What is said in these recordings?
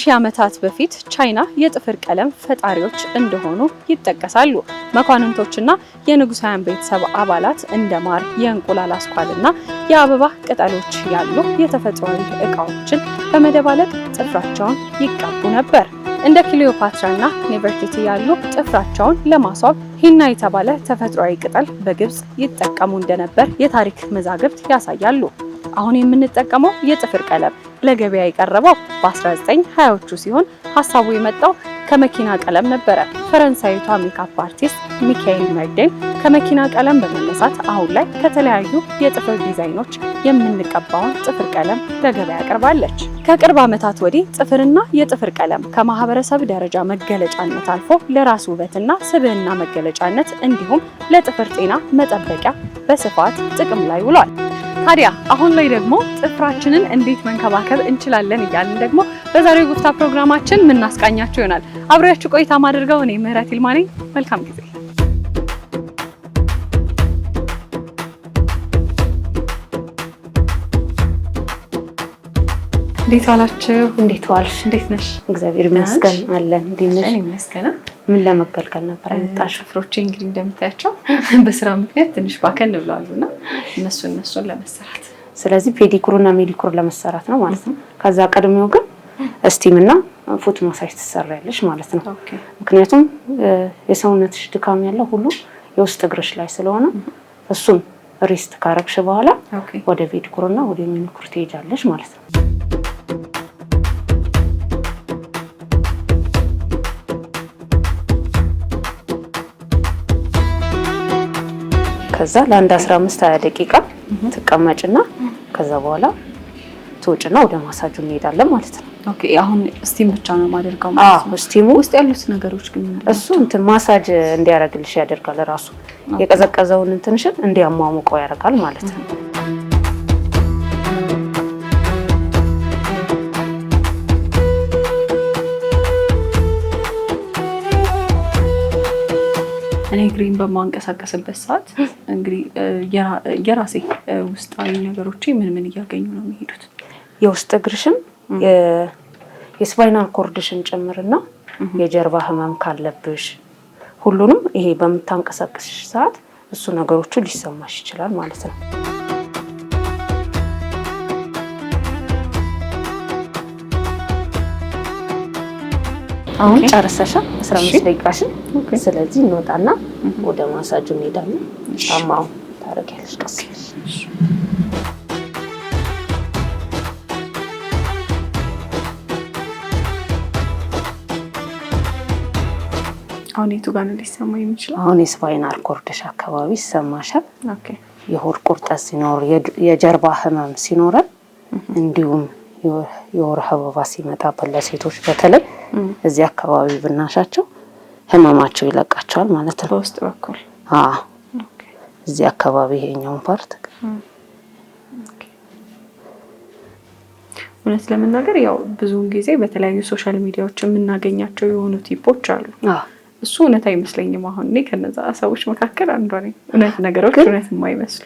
ከ1000 ዓመታት በፊት ቻይና የጥፍር ቀለም ፈጣሪዎች እንደሆኑ ይጠቀሳሉ። መኳንንቶችና የንጉሳውያን ቤተሰብ አባላት እንደ ማር፣ የእንቁላል አስኳልና የአበባ ቅጠሎች ያሉ የተፈጥሯዊ ዕቃዎችን በመደባለቅ ጥፍራቸውን ይቀቡ ነበር። እንደ ክሊዮፓትራና ኔፈርቲቲ ያሉ ጥፍራቸውን ለማስዋብ ሂና የተባለ ተፈጥሯዊ ቅጠል በግብጽ ይጠቀሙ እንደነበር የታሪክ መዛግብት ያሳያሉ። አሁን የምንጠቀመው የጥፍር ቀለም ለገበያ የቀረበው በ1920ዎቹ ሲሆን ሐሳቡ የመጣው ከመኪና ቀለም ነበረ። ፈረንሳዊቷ ሜካፕ አርቲስት ሚካኤል መርዴን ከመኪና ቀለም በመነሳት አሁን ላይ ከተለያዩ የጥፍር ዲዛይኖች የምንቀባውን ጥፍር ቀለም ለገበያ ያቀርባለች። ከቅርብ ዓመታት ወዲህ ጥፍርና የጥፍር ቀለም ከማህበረሰብ ደረጃ መገለጫነት አልፎ ለራስ ውበትና ስብዕና መገለጫነት እንዲሁም ለጥፍር ጤና መጠበቂያ በስፋት ጥቅም ላይ ውሏል። ታዲያ አሁን ላይ ደግሞ ጥፍራችንን እንዴት መንከባከብ እንችላለን እያልን ደግሞ በዛሬው ጉፍታ ፕሮግራማችን ምናስቃኛችሁ ይሆናል። አብሬያችሁ ቆይታ ማድርገው እኔ ምህረት ይልማ ነኝ። መልካም ጊዜ። እንዴት ዋላችሁ? እንዴት ዋልሽ? እንዴት ነሽ? እግዚአብሔር ይመስገን አለን። እንዴት ነሽ? እኔ ይመስገን። ምን ለመገልገል ነበር የመጣሽው? ጥፍሮቼ እንግዲህ እንደምታያቸው በስራ ምክንያት ትንሽ ባከን ብለዋልና እነሱን ለመሰራት ስለዚህ ፔዲኩርና ሜዲኩር ለመሰራት ነው ማለት ነው። ከዛ ቀድሜው ግን ስቲምና ፉት ማሳጅ ትሰራለሽ ማለት ነው። ምክንያቱም የሰውነትሽ ድካም ያለው ሁሉ የውስጥ እግርሽ ላይ ስለሆነ እሱን ሪስት ካረግሽ በኋላ ወደ ፔዲኩርና ወደ ሜዲኩር ትሄጃለሽ ማለት ነው። ከዛ ለአንድ 15-20 ደቂቃ ትቀመጭና ከዛ በኋላ ትወጭና ወደ ማሳጁ እንሄዳለን ማለት ነው። ኦኬ አሁን ስቲም ብቻ ነው ማደርጋው ማለት ነው። ስቲሙ ውስጥ ያሉት ነገሮች ግን እሱ እንትን ማሳጅ እንዲያረግልሽ ያደርጋል። ራሱ የቀዘቀዘውን እንትንሽን እንዲያሟሙቀው ያደርጋል ማለት ነው። እኔ ግሪን በማንቀሳቀስበት ሰዓት እንግዲህ የራሴ ውስጣዊ ነገሮች ምን እያገኙ ነው የሚሄዱት? የውስጥ እግርሽን የስፓይናል ኮርድሽን ጨምርና የጀርባ ህመም ካለብሽ ሁሉንም ይሄ በምታንቀሳቀስሽ ሰዓት እሱ ነገሮቹ ሊሰማሽ ይችላል ማለት ነው። አሁን ጨርሰሻል 15 ደቂቃሽን። ስለዚህ እንወጣና ወደ ማሳጁ እንሄዳለን። ጫማው ታረጋለሽ ቀስ አሁን የቱ ጋር ነው ሊሰማው የሚችለው? አሁን የስፓይናል ኮርድሽ አካባቢ ይሰማሻል። ኦኬ የሆድ ቁርጠት ሲኖር፣ የጀርባ ህመም ሲኖር እንዲሁም የወር አበባ ሲመጣበት ለሴቶች በተለይ እዚህ አካባቢ ብናሻቸው ህመማቸው ይለቃቸዋል ማለት ነው። በውስጥ በኩል ኦኬ እዚህ አካባቢ ይሄኛውን ፓርት እውነት ለመናገር ያው ብዙውን ጊዜ በተለያዩ ሶሻል ሚዲያዎች የምናገኛቸው የሆኑ ቲፖች አሉ። እሱ እውነት አይመስለኝም። አሁን እኔ ከነዛ ሰዎች መካከል አንዷ ነኝ። እውነት ነገሮች እውነት የማይመስሉ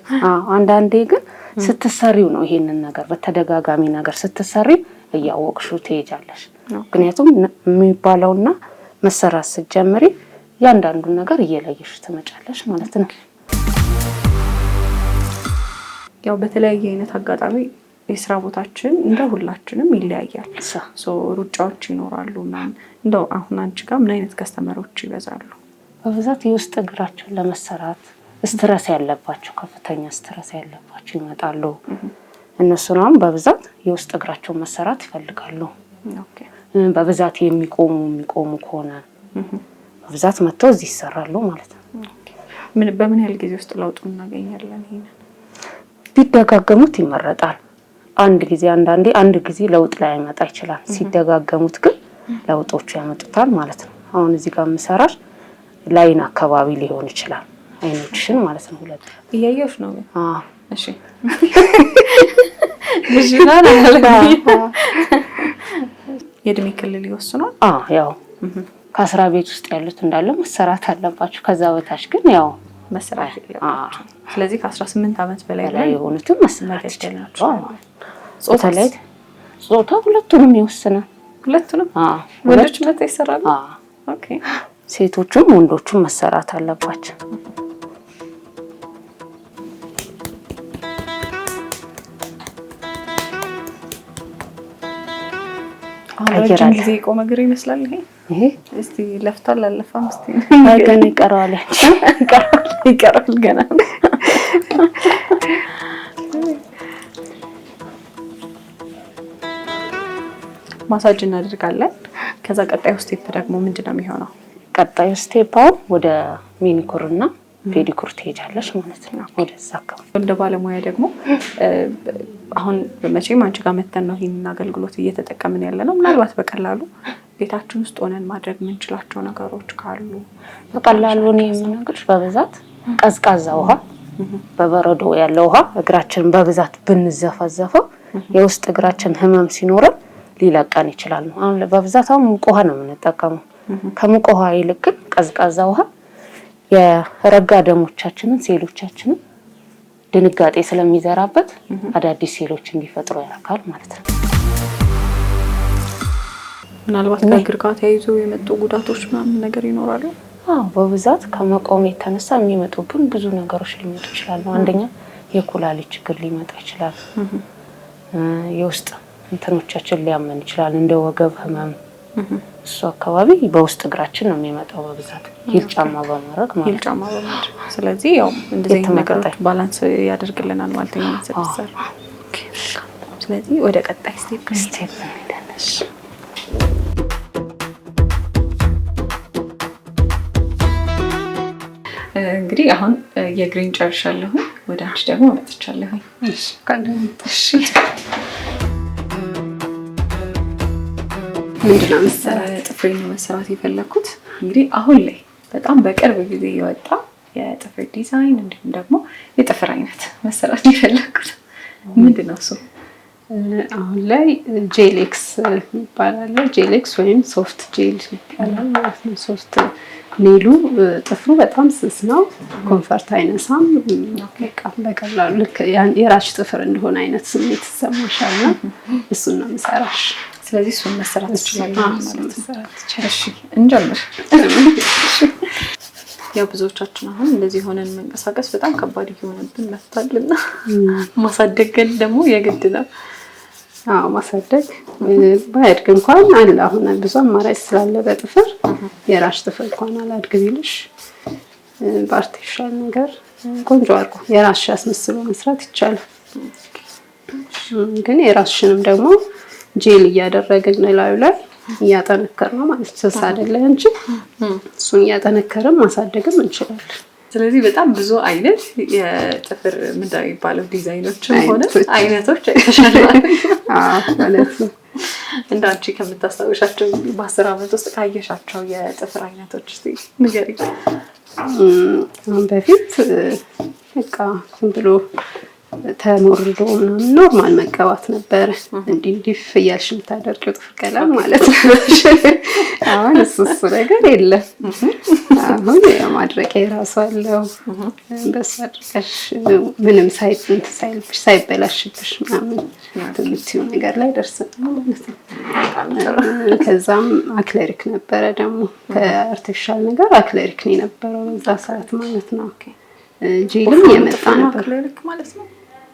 አንዳንዴ ግን ስትሰሪው ነው ይሄንን ነገር በተደጋጋሚ ነገር ስትሰሪ እያወቅሽው ትሄጃለሽ። ምክንያቱም የሚባለውና መሰራት ስትጀምሪ ያንዳንዱን ነገር እየለየሽ ትመጫለሽ ማለት ነው። ያው በተለያየ አይነት አጋጣሚ የስራ ቦታችን እንደ ሁላችንም ይለያያል። ሩጫዎች ይኖራሉ እና እንደው አሁን አንቺ ጋር ምን አይነት ከስተመሮች ይበዛሉ? በብዛት የውስጥ እግራቸውን ለመሰራት ስትረስ ያለባቸው ከፍተኛ ስትረስ ያለባቸው ይመጣሉ። እነሱን በብዛት የውስጥ እግራቸውን መሰራት ይፈልጋሉ። በብዛት የሚቆሙ ከሆነ በብዛት መጥተው እዚህ ይሰራሉ ማለት ነው። በምን ያህል ጊዜ ውስጥ ለውጡን እናገኛለን? ይሄን ቢደጋገሙት ይመረጣል። አንድ ጊዜ ለውጥ ላይ ያመጣ ይችላል። ሲደጋገሙት ግን ለውጦቹ ያመጡታል ማለት ነው። አሁን እዚህ ጋር መሰራሽ ላይን አካባቢ ሊሆን ይችላል። አይኖችሽን ማለት ነው። ሁለት እያየሽ ነው። እሺ የእድሜ ክልል ይወስናል። ያው ከስራ ቤት ውስጥ ያሉት እንዳለ መሰራት አለባቸው። ከዛ በታች ግን ያው መሰራት የለባቸው። ስለዚህ ከ18 ዓመት በላይ የሆኑትን መሰራት ይችላሉ። ጾታ ሁለቱንም ይወስናል። ሁለቱንም? ወንዶች መታ ይሰራሉ? ኦኬ። ሴቶቹም ወንዶቹም መሰራት አለባቸው። ረጅም ጊዜ የቆመ እግር ይመስላል ይሄ። እስቲ ለፍቷል አለፋም? እስቲ ገና ይቀራል። ይቀራል ገና። ማሳጅ እናደርጋለን። ከዛ ቀጣዩ ስቴፕ ደግሞ ምንድነው የሚሆነው? ቀጣዩ ስቴፕ አሁን ወደ ሜኒኩር እና ፔዲኩር ትሄጃለሽ ማለት ነው። ወደዛ አካባቢ እንደ ባለሙያ ደግሞ አሁን መቼም አንቺ ጋር መተን ነው ይሄንን አገልግሎት እየተጠቀምን ያለ ነው። ምናልባት በቀላሉ ቤታችን ውስጥ ሆነን ማድረግ የምንችላቸው ነገሮች ካሉ? በቀላሉ እኔ የምነግርሽ በብዛት ቀዝቃዛ ውሃ፣ በበረዶ ያለ ውሃ እግራችንን በብዛት ብንዘፈዘፈው የውስጥ እግራችን ህመም ሲኖረን ሊለቀን ይችላል ነው። አሁን በብዛት አሁን ሙቅ ውሃ ነው የምንጠቀመው። ከሙቅ ውሃ ይልቅ ቀዝቃዛ ውሃ የረጋ ደሞቻችንን ሴሎቻችንን ድንጋጤ ስለሚዘራበት አዳዲስ ሴሎች እንዲፈጥሩ ያደርጋል ማለት ነው። ምናልባት ከእግር ጋር ተያይዞ የመጡ ጉዳቶች ምናምን ነገር ይኖራሉ? በብዛት ከመቆም የተነሳ የሚመጡብን ብዙ ነገሮች ሊመጡ ይችላሉ። አንደኛ የኩላሊት ችግር ሊመጣ ይችላል። የውስጥ እንትኖቻችን ሊያመን ይችላል፣ እንደ ወገብ ህመም። እሱ አካባቢ በውስጥ እግራችን ነው የሚመጣው በብዛት ሂል ጫማ በማድረግ ማለት ነው። ሂል ጫማ በማድረግ ስለዚህ ያው እንደዚህ ነገሮች ባላንስ ያደርግልናል ማለት ነው የሚሰጥሰር። ስለዚህ ወደ ቀጣይ ስቴፕ እንሄዳለን። እንግዲህ አሁን የግሪን ጨርሻለሁ። ወደ አንቺ ደግሞ መጥቻለሁ። እሺ ምንድነው መሰራት ጥፍሬን መሰራት የፈለኩት እንግዲህ አሁን ላይ በጣም በቅርብ ጊዜ የወጣ የጥፍር ዲዛይን እንዲሁም ደግሞ የጥፍር አይነት መሰራት የፈለኩት ምንድነው እሱ? አሁን ላይ ጄሌክስ ይባላል። ጄሌክስ ወይም ሶፍት ጄል ይባላል ማለት ነው። ሶፍት ኔሉ ጥፍሩ በጣም ስስ ነው፣ ኮንፈርት አይነሳም። በቀላሉ ልክ የራስሽ ጥፍር እንደሆነ አይነት ስሜት ይሰማሻል እና እሱን ነው የምሰራሽ። ስለዚህ እሱን መሰራት ይችላል ማለት ነው። እሺ እንጀምር። ያው ብዙዎቻችን አሁን እንደዚህ ሆነን መንቀሳቀስ በጣም ከባድ እየሆነብን መጥቷልና ማሳደግ ደግሞ የግድ ነው። ማሳደግ ባያድግ እንኳን አለ አሁን ብዙ አማራጭ ስላለ በጥፍር የራሽ ጥፍር እንኳን አላድግ ቢልሽ በአርቲፊሻል ነገር ቆንጆ አድርጎ የራስሽ አስመስሎ መስራት ይቻላል። ግን የራስሽንም ደግሞ ጄል እያደረግን ላዩ ላይ እያጠነከር ነው ማለት ስስ አይደለ እንጂ እሱን እያጠነከርን ማሳደግም እንችላለን። ስለዚህ በጣም ብዙ አይነት የጥፍር ምንድነው የሚባለው ዲዛይኖችም ሆነ አይነቶች አይተሻል ማለት ነው። እንደ አንቺ ከምታስታውሻቸው በ10 ዓመት ውስጥ ካየሻቸው የጥፍር አይነቶች እስቲ ንገሪኝ። አሁን በፊት በቃ ዝም ብሎ ተሞርዶ ምናምን ኖርማል መቀባት ነበረ። እንዲህ እያልሽ የምታደርጊው ጥፍር ቀለም ማለት ነው። አሁን እሱ ነገር የለም። አሁን ማድረቂያ የራሱ አለው። በሱ አድርገሽ ምንም ሳይበላሽብሽ ምናምን ትምትዩ ነገር ላይ ደርሰናል ማለት ነው። ከዛም አክለሪክ ነበረ ደግሞ ከአርቲፊሻል ነገር አክለሪክ ነው የነበረው በዛ ሰዓት ማለት ነው። ጄልም የመጣ ነበር። አክለሪክ ማለት ነው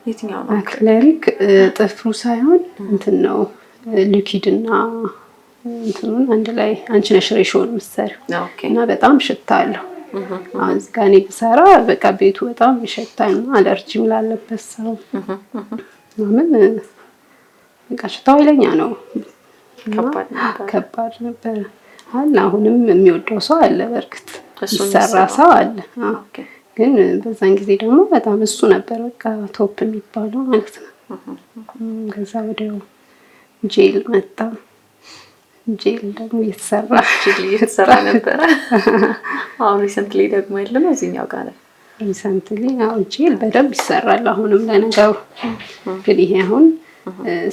የትኛው ነው? አክለሪክ ጥፍሩ ሳይሆን እንትን ነው ሊኪድ እና እንትኑን አንድ ላይ አንቺ ነሽ ሬሾውን የምትሰሪው እና በጣም ሽታ አለው። አሁን እዚህ ጋር እኔ ብሰራ በቃ ቤቱ በጣም ይሸታል። አለርጂም ላለበት ሰው ምን በቃ ሽታው ኃይለኛ ነው። ከባድ ነበር። አሁንም የሚወደው ሰው አለ፣ በርግጥ ይሰራ ሰው አለ። ግን በዛን ጊዜ ደግሞ በጣም እሱ ነበር በቃ ቶፕ የሚባለው ማለት ነው። ከዛ ጄል መጣ። ጄል ደግሞ እየተሰራ ነበር። አሁን ሪሰንትሊ ደግሞ ያለነው እዚህኛው ጋር ነው። ሪሰንትሊ ጄል በደንብ ይሰራል አሁንም ለነገሩ። ግን ይሄ አሁን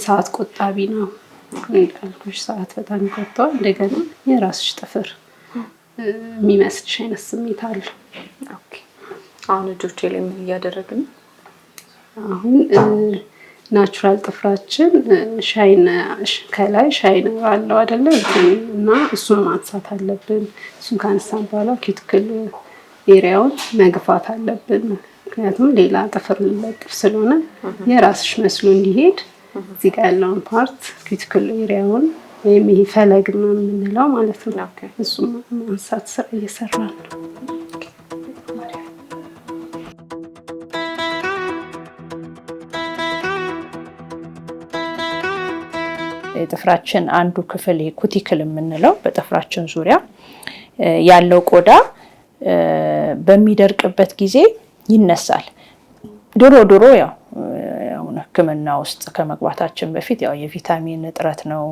ሰዓት ቆጣቢ ነው እንዳልኩሽ፣ ሰዓት በጣም ይቆጥባል። እንደገና የራስሽ ጥፍር የሚመስልሽ አይነት ስሜት አለው። ኦኬ አሁን እጆቼ ላይ ምን እያደረግን? አሁን ናቹራል ጥፍራችን ሻይን ከላይ ሻይን አለው አይደለ እና እሱን ማንሳት አለብን። እሱን ካነሳን በኋላ ኪዩቲክል ኤሪያውን መግፋት አለብን። ምክንያቱም ሌላ ጥፍር ልለጥፍ ስለሆነ የራስሽ መስሎ እንዲሄድ እዚህ ጋር ያለውን ፓርት ኪዩቲክል ኤሪያውን ወይም ይሄ ፈለግ ነው የምንለው ማለት ነው። እሱም ማንሳት ስራ እየሰራን ነው። የጥፍራችን አንዱ ክፍል ኩቲክል የምንለው በጥፍራችን ዙሪያ ያለው ቆዳ በሚደርቅበት ጊዜ ይነሳል። ድሮ ያው ሕክምና ውስጥ ከመግባታችን በፊት ያው የቪታሚን እጥረት ነው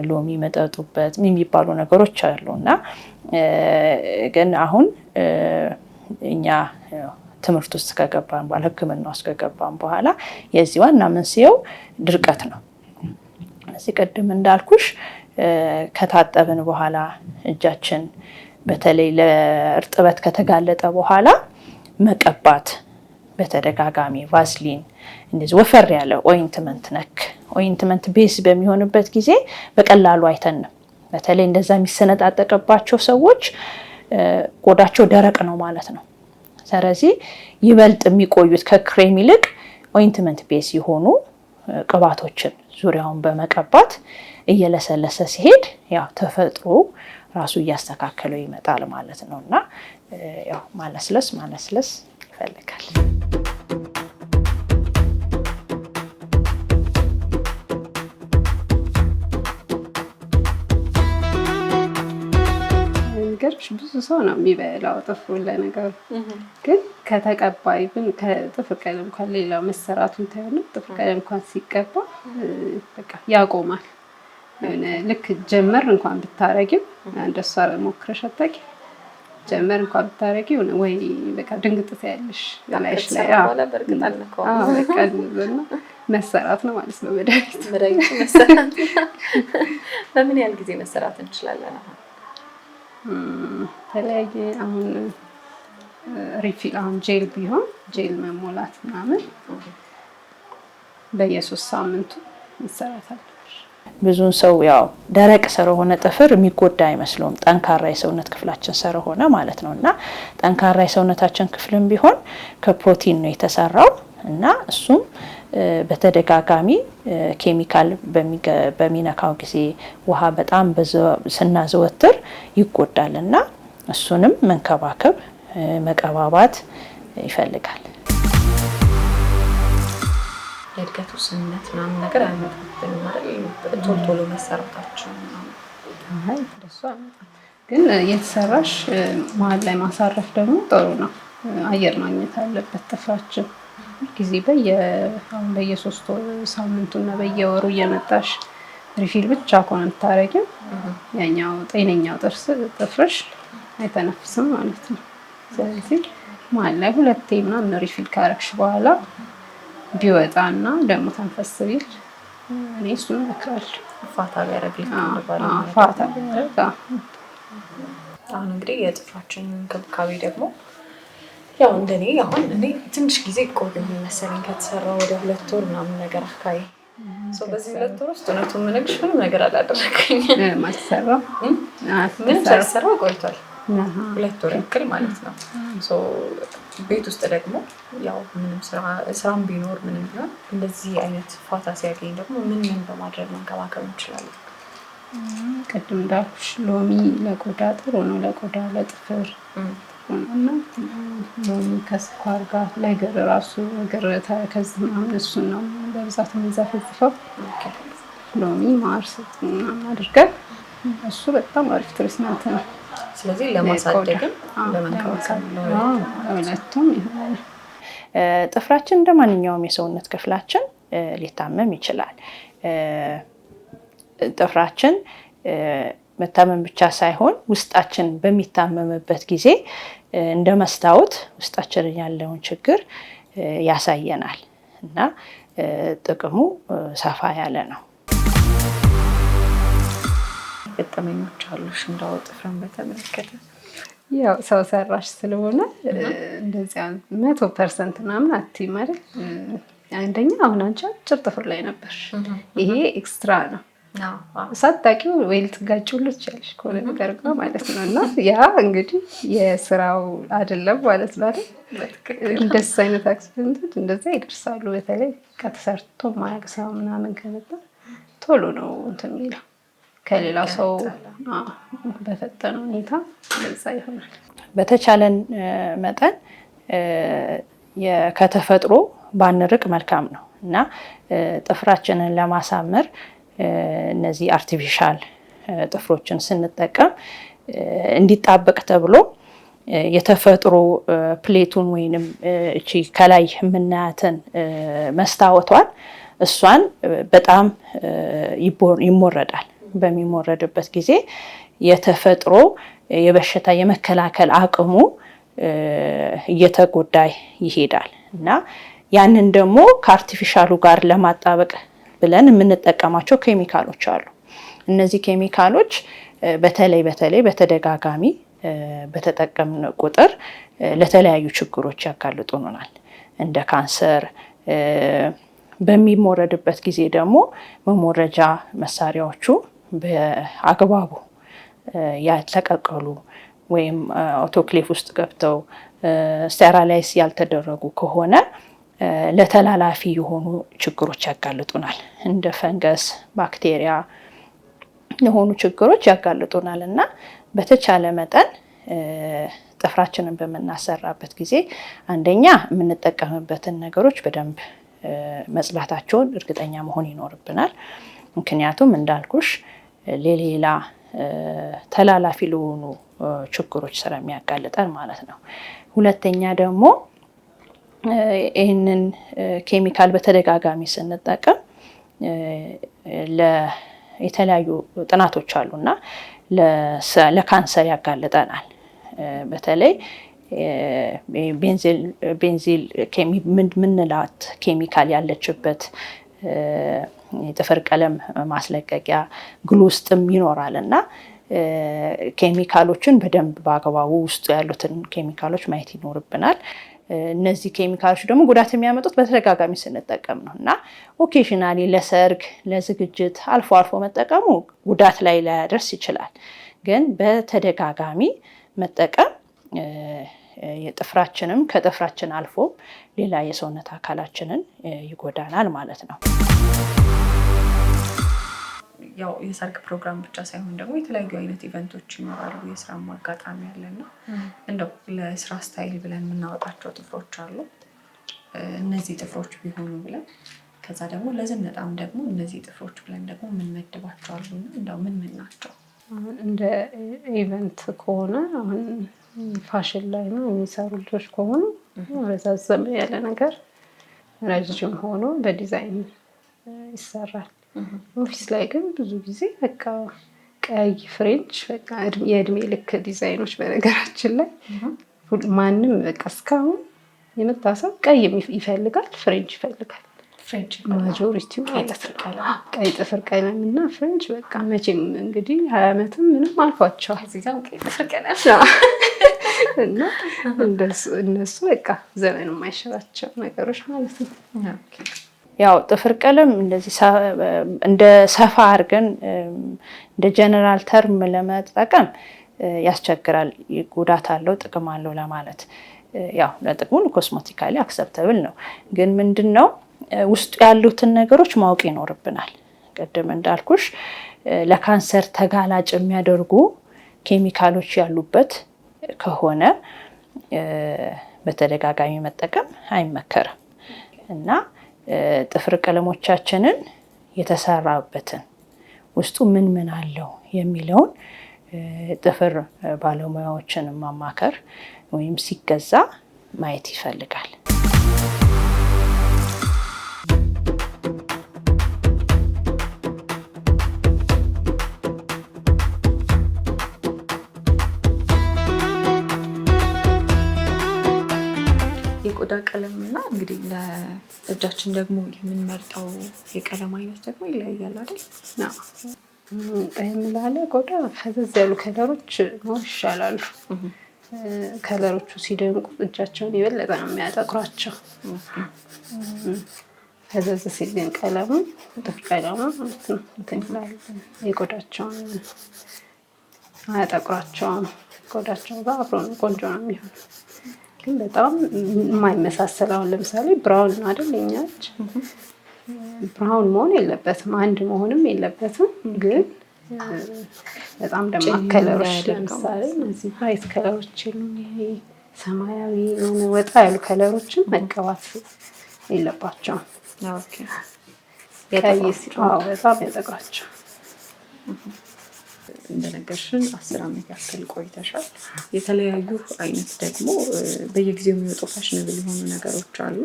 ሎሚ መጠጡበት የሚባሉ ነገሮች አሉና ግን አሁን እኛ ትምህርት ውስጥ ከገባን በኋላ ሕክምና ውስጥ ከገባን በኋላ የዚህ ዋና መንስኤው ድርቀት ነው። እዚህ ቀደም እንዳልኩሽ ከታጠብን በኋላ እጃችን በተለይ ለእርጥበት ከተጋለጠ በኋላ መቀባት በተደጋጋሚ ቫዝሊን እንደዚህ ወፈር ያለ ኦይንትመንት ቤዝ በሚሆንበት ጊዜ በቀላሉ አይተንም። በተለይ እንደዛ የሚሰነጣጠቅባቸው ሰዎች ቆዳቸው ደረቅ ነው ማለት ነው። ስለዚህ ይበልጥ የሚቆዩት ከክሬም ይልቅ ኦይንትመንት ቤዝ የሆኑ ቅባቶችን ዙሪያውን በመቀባት እየለሰለሰ ሲሄድ ያው ተፈጥሮ ራሱ እያስተካከለው ይመጣል ማለት ነው እና ያው ማለስለስ ይፈልጋል። ብዙ ሰው ነው የሚበላው ጥፍሩን። ለነገሩ ግን ከተቀባይ ከጥፍር ቀለም እንኳን ሌላው መሰራቱን ታየው ጥፍር ቀለም እንኳን ሲቀባ በቃ ያቆማል። ልክ ጀመር እንኳን ብታረጊው እንደሷ ሞክረሽ አታውቂ? ጀመር እንኳን ብታረጊው ወይ በቃ ድንግጥ ትያለሽ ላይሽ ላይ በቃ መሰራት ነው ማለት ነው። መድኃኒቱ መሰራት። በምን ያህል ጊዜ መሰራት እንችላለን? ተለያየ አሁን ሪፊል አሁን ጄል ቢሆን ጄል መሞላት ምናምን በየ3 ሳምንቱ ይሰራታል። ብዙን ሰው ያው ደረቅ ስለሆነ ጥፍር የሚጎዳ አይመስለውም። ጠንካራ የሰውነት ክፍላችን ስለሆነ ማለት ነው እና ጠንካራ የሰውነታችን ክፍልም ቢሆን ከፕሮቲን ነው የተሰራው እና እሱም በተደጋጋሚ ኬሚካል በሚነካው ጊዜ ውሃ በጣም ስናዘወትር ይጎዳል እና እሱንም መንከባከብ መቀባባት ይፈልጋል። የእድገቱ ስንነት ምናምን ነገር አያመጣብንም አይደል? ቶሎ መሰራታቸው አይ ደስ ግን የተሰራሽ መሀል ላይ ማሳረፍ ደግሞ ጥሩ ነው። አየር ማግኘት አለበት ጥፍራችን። ጊዜ በየ3 ሳምንቱና በየወሩ እየመጣሽ ሪፊል ብቻ ከሆነ የምታረጊው ያኛው ጤነኛው ጥፍርሽ አይተነፍስም ማለት ነው። ስለዚህ መሀል ላይ 2 ምናምን ሪፊል ካረግሽ በኋላ ቢወጣና ደግሞ ተንፈስ ቢል እኔ እሱን እመክራለሁ። ፋታ ቢያደርግ አሁን እንግዲህ የጥፍራችን እንክብካቤ ደግሞ ያው እንደኔ አሁን እኔ ትንሽ ጊዜ ቆየኝ መሰለኝ ከተሰራ ወደ 2 ወር ምናምን ነገር አካባቢ። በዚህ 2 ወር ውስጥ እውነቱን የምነግርሽ ምንም ነገር አላደረገኝም። አልሰራም ምንም ሳልሰራ ቆይቷል። 2 ወር ያክል ማለት ነው። ቤት ውስጥ ደግሞ ያው ምንም ስራም ቢኖር ምንም ቢሆን እንደዚህ አይነት ፋታ ሲያገኝ ደግሞ ምን በማድረግ መንከባከብ እንችላለን? ቅድም እንዳልኩሽ ሎሚ ለቆዳ ጥሩ ነው። ለቆዳ ለጥፍር እና ሎሚ ከስኳር ጋር ለእግር ራሱ እግር ተረከዝ ምናምን እሱን ነው በብዛት የምንዘፈዝፈው። ሎሚ ማር አድርገን እሱ በጣም አሪፍ ትሪትመንት ነው። ስለዚህ ለማሳደግም ለመንከባከብ ሁለቱም ይሆናል። ጥፍራችን እንደ ማንኛውም የሰውነት ክፍላችን ሊታመም ይችላል። ጥፍራችን መታመም ብቻ ሳይሆን ውስጣችን በሚታመምበት ጊዜ እንደ መስታወት ውስጣችን ያለውን ችግር ያሳየናል እና ጥቅሙ ሰፋ ያለ ነው። ገጠመኞች አሉሽ እንዳው ጥፍርን በተመለከተ? ያው ሰው ሰራሽ ስለሆነ እንደዚያ 100% ምናምን አትይም አይደል? አንደኛ አሁን አንቺ አጭር ጥፍር ላይ ነበር፣ ይሄ ኤክስትራ ነው። ሳታውቂው ወይ ልትጋጭው ትችያለሽ ከሆነ ነገር ጋር ማለት ነው። እና ያ እንግዲህ የስራው አይደለም ማለት ነው አይደል? እንደዚህ አይነት አክሲደንቶች እንደዛ ይደርሳሉ። በተለይ ከተሰርቶ ማያውቅ ሰው ምናምን ከመጣ ቶሎ ነው እንትን የሚለው ከሌላ ሰው በፈጠነ ሁኔታ እንደዛ ይሆናል። በተቻለን መጠን ከተፈጥሮ ባንርቅ መልካም ነው እና ጥፍራችንን ለማሳመር እነዚህ አርቲፊሻል ጥፍሮችን ስንጠቀም እንዲጣበቅ ተብሎ የተፈጥሮ ፕሌቱን ወይንም እቺ ከላይ የምናያትን መስታወቷን እሷን በጣም ይሞረዳል። በሚሞረድበት ጊዜ የተፈጥሮ የበሽታ የመከላከል አቅሙ እየተጎዳ ይሄዳል እና ያንን ደግሞ ከአርቲፊሻሉ ጋር ለማጣበቅ ብለን የምንጠቀማቸው ኬሚካሎች አሉ። እነዚህ ኬሚካሎች በተለይ በተደጋጋሚ በተጠቀምን ቁጥር ለተለያዩ ችግሮች ያጋልጡናል። እንደ ካንሰር፣ በሚሞረድበት ጊዜ ደግሞ መሞረጃ መሳሪያዎቹ በአግባቡ ያልተቀቀሉ ወይም አውቶክሌቭ ውስጥ ገብተው ስቴራላይዝ ያልተደረጉ ከሆነ ለተላላፊ የሆኑ ችግሮች ያጋልጡናል። እንደ ፈንገስ፣ ባክቴሪያ የሆኑ ችግሮች ያጋልጡናል እና በተቻለ መጠን ጥፍራችንን በምናሰራበት ጊዜ አንደኛ የምንጠቀምበትን ነገሮች በደንብ መጽዳታቸውን እርግጠኛ መሆን ይኖርብናል። ምክንያቱም እንዳልኩሽ ለሌላ ተላላፊ ለሆኑ ችግሮች ስለሚያጋልጠን ማለት ነው። ሁለተኛ ደግሞ ይህንን ኬሚካል በተደጋጋሚ ስንጠቀም የተለያዩ ጥናቶች አሉና ለካንሰር ያጋልጠናል። በተለይ ቤንዚል ምንላት ኬሚካል ያለችበት የጥፍር ቀለም ማስለቀቂያ ግሉ ውስጥም ይኖራል እና ኬሚካሎችን በደንብ በአግባቡ ውስጡ ያሉትን ኬሚካሎች ማየት ይኖርብናል። እነዚህ ኬሚካሎች ደግሞ ጉዳት የሚያመጡት በተደጋጋሚ ስንጠቀም ነው እና ኦኬዥናሊ ለሰርግ፣ ለዝግጅት አልፎ አልፎ መጠቀሙ ጉዳት ላይ ላያደርስ ይችላል። ግን በተደጋጋሚ መጠቀም የጥፍራችንም ከጥፍራችን አልፎ ሌላ የሰውነት አካላችንን ይጎዳናል ማለት ነው። ያው የሰርግ ፕሮግራም ብቻ ሳይሆን ደግሞ የተለያዩ አይነት ኢቨንቶች ይኖራሉ። የስራ አጋጣሚ ያለና እንደው ለስራ ስታይል ብለን የምናወጣቸው ጥፍሮች አሉ። እነዚህ ጥፍሮች ቢሆኑ ብለን ከዛ ደግሞ ለዝነጣም ደግሞ እነዚህ ጥፍሮች ብለን ደግሞ የምንመድባቸው አሉና እንደው ምን ናቸው? አሁን እንደ ኢቨንት ከሆነ አሁን ፋሽን ላይ ነው የሚሰሩ ልጆች ከሆኑ ረዛዘም ያለ ነገር ረጅም ሆኖ በዲዛይን ይሰራል። ኦፊስ ላይ ግን ብዙ ጊዜ በቃ ቀይ ፍሬንች በቃ የእድሜ ልክ ዲዛይኖች በነገራችን ላይ ማንም በቃ እስካሁን የመጣ ሰው ቀይ ይፈልጋል፣ ፍሬንች ይፈልጋል። ማጆሪቲው ማለት ነው። ቀይ ጥፍር ቀለም እና ፍሬንች በቃ መቼም እንግዲህ 20 ዓመትም ምንም አልፏቸዋል። እዚጋም ቀይ ጥፍር ቀለም እና እነሱ በቃ ዘመን የማይሽራቸው ነገሮች ማለት ነው። ያው ጥፍር ቀለም እንደዚህ እንደ ሰፋ አድርገን እንደ ጀነራል ተርም ለመጠቀም ያስቸግራል። ጉዳት አለው ጥቅም አለው ለማለት ያው ለጥቅሙ ኮስሞቲካሊ አክሰፕተብል ነው። ግን ምንድነው ውስጡ ያሉትን ነገሮች ማወቅ ይኖርብናል። ቅድም እንዳልኩሽ ለካንሰር ተጋላጭ የሚያደርጉ ኬሚካሎች ያሉበት ከሆነ በተደጋጋሚ መጠቀም አይመከርም እና ጥፍር ቀለሞቻችንን የተሰራበትን ውስጡ ምን ምን አለው የሚለውን ጥፍር ባለሙያዎችን ማማከር ወይም ሲገዛ ማየት ይፈልጋል። የቆዳ ቀለም እና እንግዲህ ለእጃችን ደግሞ የምንመርጠው የቀለም አይነት ደግሞ ይለያያል አይደል? ላለ ቆዳ ፈዘዝ ያሉ ከለሮች ነው ይሻላሉ። ከለሮቹ ሲደምቁ እጃቸውን የበለጠ ነው የሚያጠቁራቸው። ፈዘዝ ሲል ግን ቀለሙ ጥፍር ቀለሙ ማለት ነው እንትን ይላል። የቆዳቸውን አያጠቁራቸውም። ቆዳቸው ጋር አብሮ ነው ቆንጆ ነው የሚሆነው። ግን በጣም የማይመሳሰል አሁን ለምሳሌ ብራውን ነው አይደል? የኛ እጅ ብራውን መሆን የለበትም፣ አንድ መሆንም የለበትም። ግን በጣም ደማቅ ከለሮች ለምሳሌ እነዚህ ብራይት ከለሮች የሉም። ይሄ ሰማያዊ የሆነ ወጣ ያሉ ከለሮችን መቀባት የለባቸውም። ኦኬ በጣም ያጠቃቸው። እንደነገርሽን 10 ዓመት ያክል ቆይተሻል። የተለያዩ አይነት ደግሞ በየጊዜው የሚወጡ ፋሽነብል የሆኑ ነገሮች አሉ።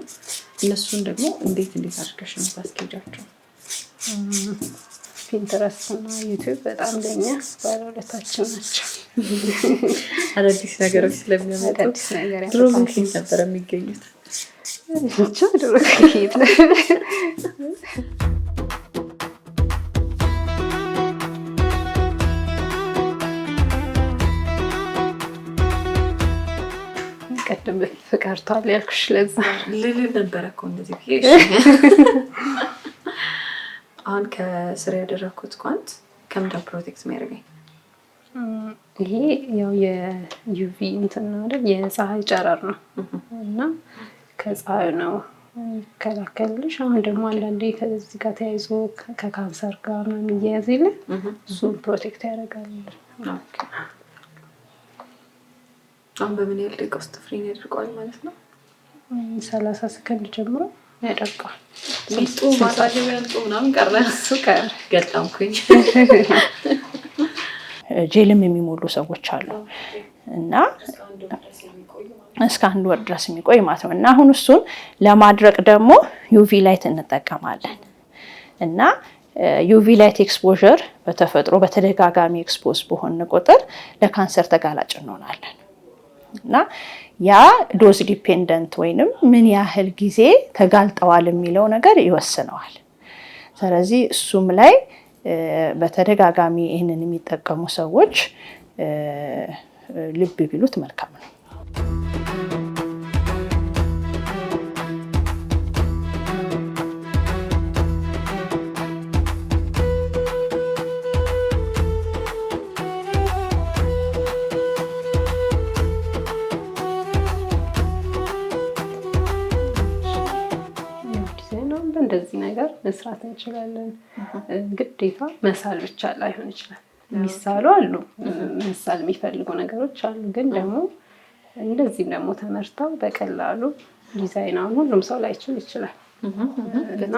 እነሱን ደግሞ እንዴት አድርገሽ ነው ታስኬጃቸው? ፒንተረስት እና ዩቲዩብ በጣም ለኛ ባለውለታችን ናቸው። አዳዲስ ነገሮች ስለሚያመጡ አዳዲስ ነገር ድሮ ምን ነበር የሚገኙት? ብቻ ድሮ ከሄድ ቀደም ፍቅርቷል ያልኩሽ ለዛ ልል ነበረ እኮ እንደዚህ ብዬ። አሁን ከስር ያደረኩት ጓንት ከምንድን ፕሮቴክት የሚያደርገኝ? ይሄ ያው የዩቪ እንትን ነው አይደል? የፀሐይ ጨረር ነው እና ከፀሐዩ ነው ይከላከልልሽ። አሁን ደግሞ አንዳንዴ ከዚህ ጋር ተያይዞ ከካንሰር ጋር ነው የሚያያዝ የለ እሱን ፕሮቴክት ያደርጋል። አሁን በምን ያህል ደቂቃ ውስጥ ጥፍሬን ያደርገዋል ማለት ነው? 30 ሰከንድ ጀምሮ ያደርገዋል። ሚጡ ማሳጀቢያ እንጡ ምናምን ቀረ፣ እሱ ቀረ ገጣምኩኝ። ጄልም የሚሞሉ ሰዎች አሉ እና እስከ 1 ወር ድረስ የሚቆይ ማለት ነው። እና አሁን እሱን ለማድረቅ ደግሞ ዩቪ ላይት እንጠቀማለን እና ዩቪ ላይት ኤክስፖዠር በተፈጥሮ በተደጋጋሚ ኤክስፖዝ በሆነ ቁጥር ለካንሰር ተጋላጭ እንሆናለን። እና ያ ዶዝ ዲፔንደንት ወይንም ምን ያህል ጊዜ ተጋልጠዋል የሚለው ነገር ይወስነዋል። ስለዚህ እሱም ላይ በተደጋጋሚ ይህንን የሚጠቀሙ ሰዎች ልብ ቢሉት መልካም ነው። እንደዚህ ነገር መስራት እንችላለን። ግዴታ መሳል ብቻ ላይሆን ይችላል። የሚሳሉ አሉ፣ መሳል የሚፈልጉ ነገሮች አሉ። ግን ደግሞ እንደዚህም ደግሞ ተመርተው በቀላሉ ዲዛይናውን ሁሉም ሰው ላይችል ይችላል እና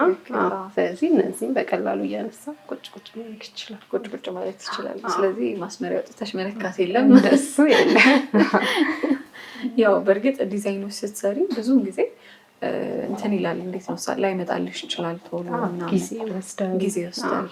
ስለዚህ እነዚህም በቀላሉ እያነሳ ቁጭ ማለት ይችላል። ቁጭ ማለት ይችላል። ስለዚህ ማስመሪያ ወጥተሽ መለካት የለም፣ እንደሱ የለም። ያው በእርግጥ ዲዛይኖች ስትሰሪ ብዙውን ጊዜ እንትን ይላል። እንዴት ነው ላይ መጣልሽ ይችላል ቶሎ እና ጊዜ ይወስዳል።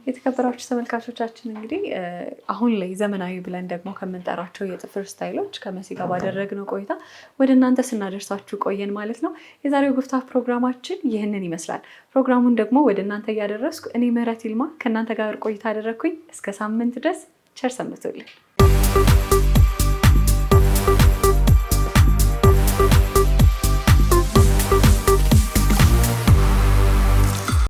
የተከበራችሁ ተመልካቾቻችን እንግዲህ አሁን ላይ ዘመናዊ ብለን ደግሞ ከምንጠራቸው የጥፍር ስታይሎች ከመሲ ጋር ባደረግነው ቆይታ ወደ እናንተ ስናደርሳችሁ ቆየን ማለት ነው። የዛሬው ጉፍታ ፕሮግራማችን ይህንን ይመስላል። ፕሮግራሙን ደግሞ ወደ እናንተ እያደረስኩ እኔ ምህረት ይልማ ከእናንተ ጋር ቆይታ አደረግኩኝ። እስከ ሳምንት ድረስ ቸር ሰንብቱልን።